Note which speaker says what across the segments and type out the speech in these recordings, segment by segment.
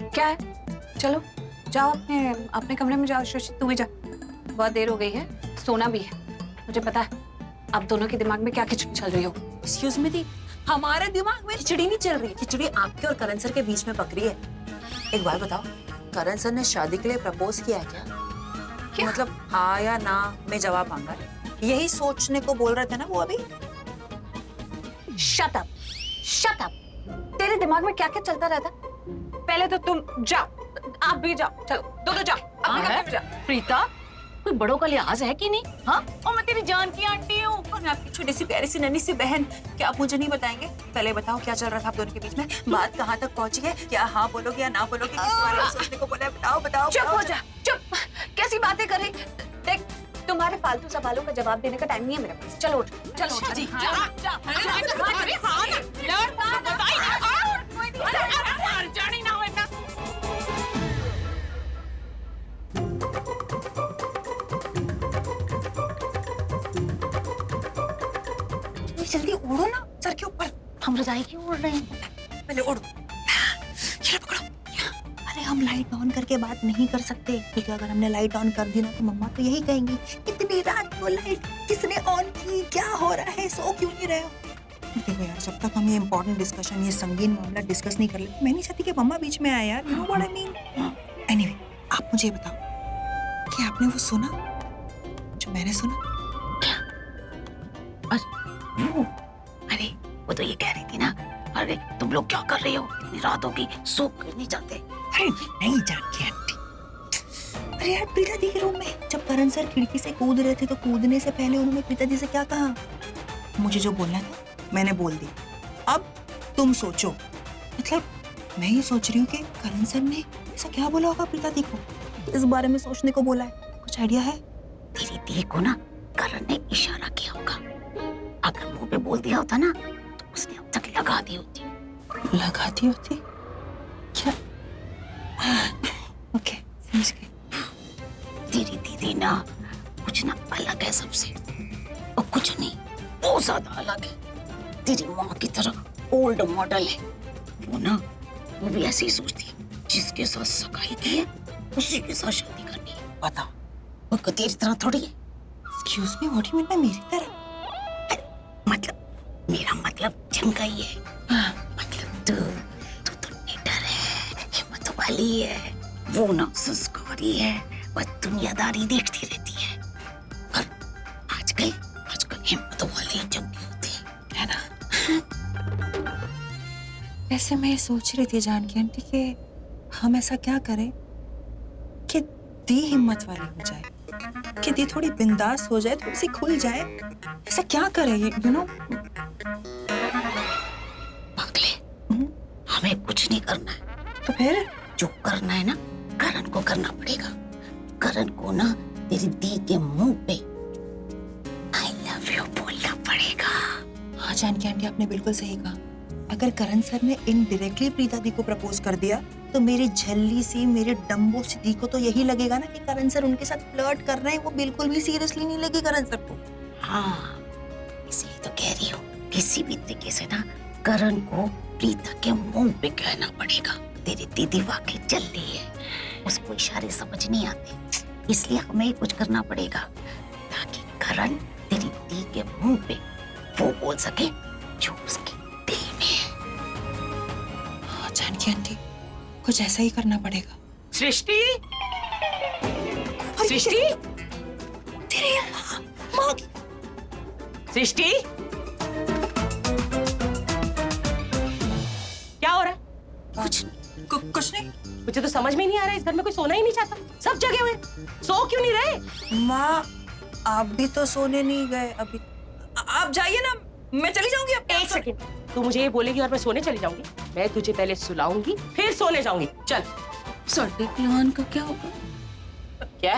Speaker 1: क्या है? चलो जाओ अपने अपने कमरे में जाओ। शशि तू भी जा, बहुत देर हो गई है, सोना भी है। मुझे पता है आप दोनों के दिमाग में क्या खिचड़ी चल रही हो।
Speaker 2: एक्सक्यूज मी दी, हमारे दिमाग में खिचड़ी नहीं चल रही है, खिचड़ी आपके और करण सर के बीच में पक रही है। एक बात बताओ, करण सर ने शादी के लिए प्रपोज किया है क्या? मतलब हाँ या ना में जवाब मांगा है, यही सोचने को बोल रहे थे ना वो अभी।
Speaker 1: Shut up, shut up. तेरे दिमाग में क्या क्या चलता रहता? पहले तो तुम जाओ, आप भी जाओ, चलो दोनों जाओ अपने कमरे में जाओ।
Speaker 3: प्रीता, कोई बड़ों का लिहाज है कि नहीं? हाँ, और मैं तेरी जान की आंटी हूँ
Speaker 2: और मैं आपकी छोटी सी प्यारी सी नन्ही सी बहन। क्या आप मुझे नहीं बताएंगे? पहले बताओ क्या चल रहा था आप दोनों के बीच में, बात कहाँ तक पहुंची है? क्या हाँ बोलोगे या ना बोलोगे? किस बारे में सोचने को बोला है? बताओ बताओ।
Speaker 1: चुप हो जा, चुप। कैसी बातें कर रही? देख, तुम्हारे फालतू सवालों का जवाब देने का टाइम नहीं है मेरे पास। चलो उठ, चलो उठ।
Speaker 3: जी,
Speaker 2: जल्दी उड़ो ना सर के ऊपर।
Speaker 3: हम रजाई क्यों उड़ रहे हैं?
Speaker 2: पहले उड़ो। ये पकड़ो। अरे हम लाइट ऑन करके बात नहीं कर सकते, क्योंकि अगर हमने लाइट ऑन कर दी ना तो मम्मा तो यही कहेंगी, इतनी रात को लाइट किसने ऑन की, क्या हो रहा है, सो क्यों नहीं रहे हो? देखो यार, जब तक हम ये इम्पोर्टेंट डिस्कशन, ये संगीन मामला डिस्कस नहीं कर लेते, मैं नहीं चाहती कि मम्मा बीच में आए यार। You know what I mean. Anyway, आप मुझे बताओ कि आपने वो सुना जो मैंने सुना?
Speaker 3: अरे वो तो ये कह रही थी ना, अरे तुम लोग क्या कर रही हो, इतनी रात होगी, सो क्यों नहीं जाते?
Speaker 2: अरे नहीं जानती आंटी। अरे यार, प्रीता दी के रूम में जब करण सर खिड़की से कूद रहे थे तो कूदने से पहले उन्होंने प्रीता दी से क्या कहा? मुझे जो बोलना था मैंने बोल दिया, अब तुम सोचो। मतलब मैं ये सोच रही हूँ कि करण सर ने ऐसा क्या बोला होगा प्रीता दी को, इस बारे में सोचने को बोला है। कुछ आइडिया है?
Speaker 3: तेरी दी को ना करण ने इशारा किया होगा, अगर मुंह पे बोल दिया होता ना तो उसने अब तक लगा दी होती।
Speaker 2: लगा दी होती? क्या? ओके, समझ गई।
Speaker 3: तेरी दीदी ना कुछ ना अलग है सबसे, और कुछ नहीं, बहुत ज्यादा अलग है। तेरी माँ की तरह ओल्ड मॉडल है वो ना, वो भी ऐसे ही सोचती है, जिसके साथ सगाई की है उसी के साथ शादी करनी है।
Speaker 2: बताओ।
Speaker 3: वो तेरी तरह थोड़ी है।
Speaker 2: Excuse me, what you mean by मेरी तरह?
Speaker 3: मतलब मेरा मतलब जंगई है। मतलब तू तो निडर है, हिम्मत वाली है, वो ना संस्कारी है, बस दुनियादारी देखती रहती है। और आजकल हिम्मत वाली जंगी होती है ना?
Speaker 2: वैसे मैं सोच रही थी जानकी आंटी कि हम ऐसा क्या करें कि दी हिम्मत वाली हो जाए, कि दी थोड़ी बिंदास हो जाए, थोड़ी सी खुल जाए। ऐसा क्या करें, यू नो?
Speaker 3: पागले, हमें कुछ नहीं करना है।
Speaker 2: तो फिर
Speaker 3: जो करना है ना, करण को करना पड़ेगा। करण को ना तेरी दी के मुंह पे आई लव यू बोलना पड़ेगा।
Speaker 2: हाँ जानकी आंटी, आपने बिल्कुल सही कहा। अगर करण सर ने इनडायरेक्टली प्रीता दी को प्रपोज कर दिया तो मेरी झल्ली सी, मेरे डम्बो सी दी को तो यही लगेगा ना कि करण सर उनके साथ फ्लर्ट कर रहे हैं। वो बिल्कुल भी सीरियसली नहीं लगी करण सर को।
Speaker 3: हाँ, इसलिए तो कह रही हूँ, किसी भी तरीके से ना करण को प्रीता के मुंह पे कहना पड़ेगा, तेरी दीदी वाकई चल रही है, उसको इशारे समझ नहीं आते, इसलिए हमें ही कुछ करना पड़ेगा ताकि करण तेरी दी के मुंह पे वो बोल सके जो उसके दिल में है।
Speaker 2: हाँ जानकी आंटी, कुछ ऐसा ही करना पड़ेगा।
Speaker 4: सृष्टि, सृष्टि,
Speaker 2: तेरे माँ की
Speaker 4: सृष्टि, क्या हो रहा है?
Speaker 2: कुछ नहीं।
Speaker 4: मुझे तो समझ में नहीं आ रहा है, इस घर में कोई सोना ही नहीं चाहता, सब जगे हुए, सो क्यों नहीं रहे?
Speaker 2: माँ, आप भी तो सोने नहीं गए अभी। आप जाइए ना, मैं चली जाऊंगी। अब
Speaker 4: एक सेकंड, तू मुझे ये बोलेगी और मैं सोने चली जाऊंगी? मैं तुझे पहले सुलाऊंगी फिर सोने जाऊंगी। चल।
Speaker 3: साढ़े प्लान का क्या होगा?
Speaker 4: क्या?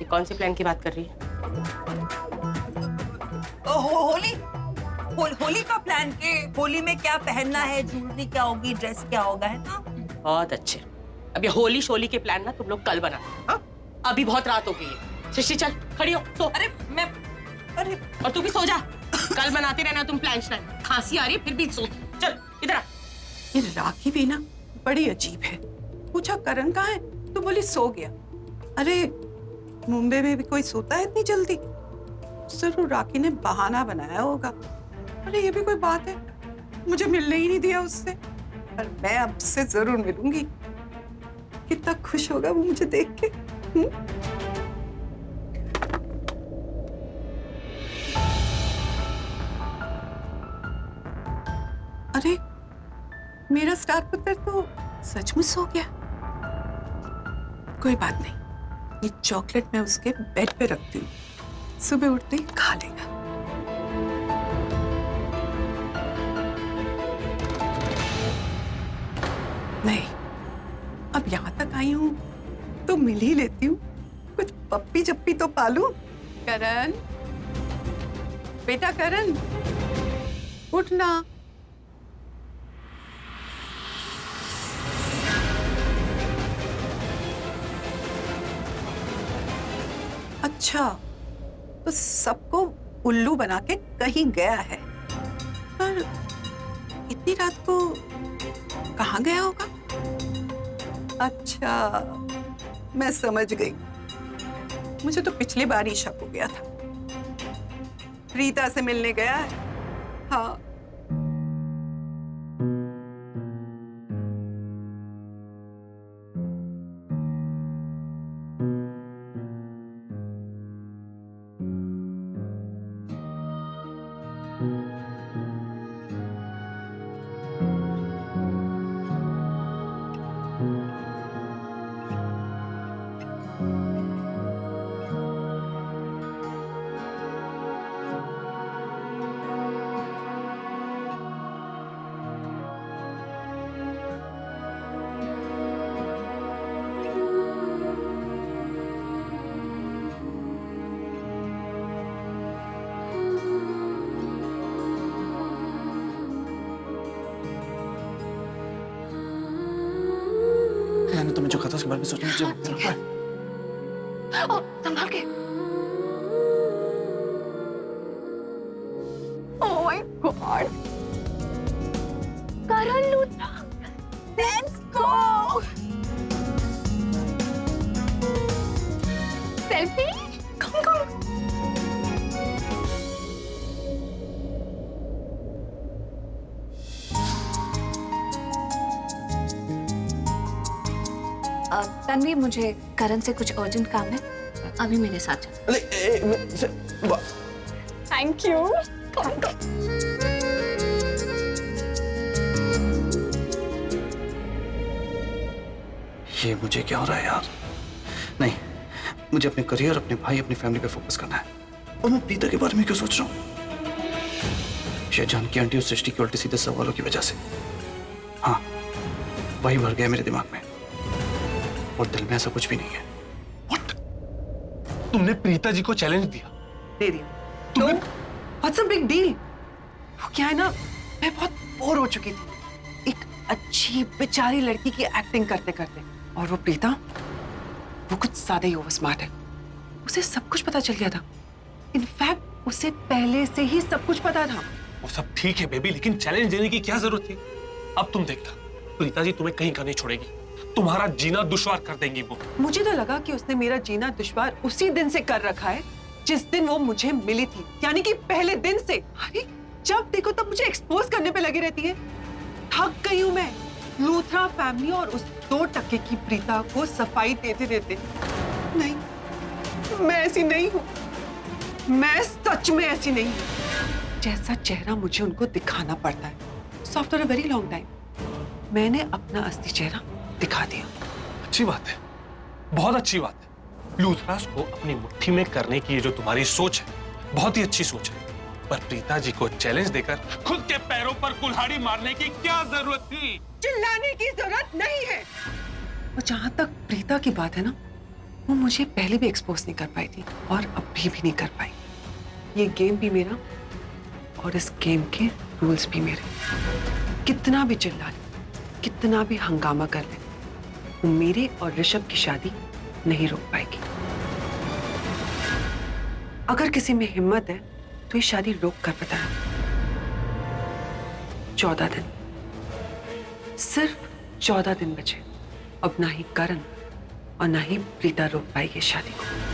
Speaker 4: ये कौन से प्लान की बात कर रही है?
Speaker 2: होली का प्लान के, होली में क्या पहनना है, ज्वेलरी क्या होगी, ड्रेस क्या होगा, है ना?
Speaker 4: बहुत अच्छे। अब ये होली शोली के प्लान ना तुम लोग कल बना। हाँ, अभी बहुत रात हो गई है। सृष्टि चल, खड़ी हो, सो। अरे और तू भी सो जा। कल बनाते रहना तुम प्लान। खांसी आ रही है फिर भी सो। चल इधर आ।
Speaker 5: ये राखी भी ना बड़ी अजीब है। पूछा करण कहाँ है तो बोली सो गया। अरे मुंबई में भी कोई सोता है इतनी जल्दी? जरूर राखी ने बहाना बनाया होगा। अरे ये भी कोई बात है, मुझे मिलने ही नहीं दिया उससे। पर मैं अब से जरूर मिलूंगी। कितना खुश होगा वो मुझे देख के। अरे मेरा स्टार पुत्र तो सचमुच सो गया। कोई बात नहीं, ये चॉकलेट मैं उसके बेड पे रखती हूँ, सुबह उठते ही खा लेगा। नहीं, अब यहाँ तक आई हूँ तो मिल ही लेती हूँ, कुछ पप्पी चप्पी तो पालू। करण, बेटा करण, उठना। अच्छा, तो सबको उल्लू बना के कहीं गया है, पर इतनी रात को कहाँ गया होगा? अच्छा, मैं समझ गई। मुझे तो पिछली बार ही शक हो गया था, प्रीता से मिलने गया है। हाँ,
Speaker 6: मैंने तुम्हें जो कहा था उसके बारे में सोचना मुझे
Speaker 1: संभाल के। Oh my god, Karan Luthra, let's go. Selfie, come come. Tanvi, मुझे करण से कुछ अर्जेंट काम है, अभी मेरे साथ चल। Thank you.
Speaker 6: ये मुझे क्या हो रहा है यार? नहीं, मुझे अपने करियर, अपने भाई, अपनी फैमिली पे फोकस करना है। और मैं प्रीता के बारे में क्यों सोच रहा हूँ? शायद जानकी आंटी और सृष्टि के उल्टे सीधे सवालों की वजह से। हाँ, वही भर गया मेरे दिमाग में, और दिल में ऐसा कुछ भी नहीं है।
Speaker 7: What? तुमने प्रीता जी को चैलेंज दिया?
Speaker 5: दे दिया। तुमने व्हाट्स अ बिग डील? क्या है ना, मैं बहुत बोर हो चुकी थी एक अच्छी बेचारी लड़की की एक्टिंग करते करते, और वो प्रीता, वो कुछ ज्यादा ही ओवर स्मार्ट है। उसे सब कुछ पता चल गया था। इनफैक्ट उसे पहले से ही सब कुछ पता था।
Speaker 7: वो सब ठीक है बेबी, लेकिन चैलेंज देने की क्या जरूरत थी? अब तुम देखना, प्रीता जी तुम्हें कहीं का नहीं छोड़ेगी, तुम्हारा जीना दुश्वार कर देंगी वो।
Speaker 5: मुझे तो लगा कि उसने मेरा जीना दुश्वार उसी दिन से कर रखा है जिस दिन वो मुझे मिली थी, यानी कि पहले दिन से। अरे जब देखो तब मुझे एक्सपोज करने पे लगी रहती है। थक गई हूं मैं लूथरा फैमिली और उस 2% की प्रीता को सफाई देते देते। नहीं, मैं ऐसी नहीं हूं, मैं सच में ऐसी नहीं हूं। जैसा चेहरा मुझे उनको दिखाना पड़ता है, so after a very long time मैंने अपना असली चेहरा दिखा दिया।
Speaker 7: अच्छी बात है, बहुत अच्छी बात है। लूथरास को अपनी मुट्ठी में करने की ये जो तुम्हारी सोच है, बहुत ही अच्छी सोच है। पर प्रीता जी को चैलेंज देकर खुद के पैरों पर कुल्हाड़ी मारने की क्या जरूरत थी?
Speaker 5: चिल्लाने की जरूरत नहीं है। और जहां तक प्रीता की बात है ना, वो मुझे पहले भी एक्सपोज नहीं कर पाई थी और अभी भी नहीं कर पाई। ये गेम भी मेरा और इस गेम के रूल्स भी मेरे। कितना भी चिल्ला ले, कितना भी हंगामा कर ले, वो मेरे और ऋषभ की शादी नहीं रोक पाएगी। अगर किसी में हिम्मत है तो ये शादी रोक कर बताए। 14 दिन, सिर्फ 14 दिन बचे। अब ना ही करण और ना ही प्रीता रोक पाएगी शादी को।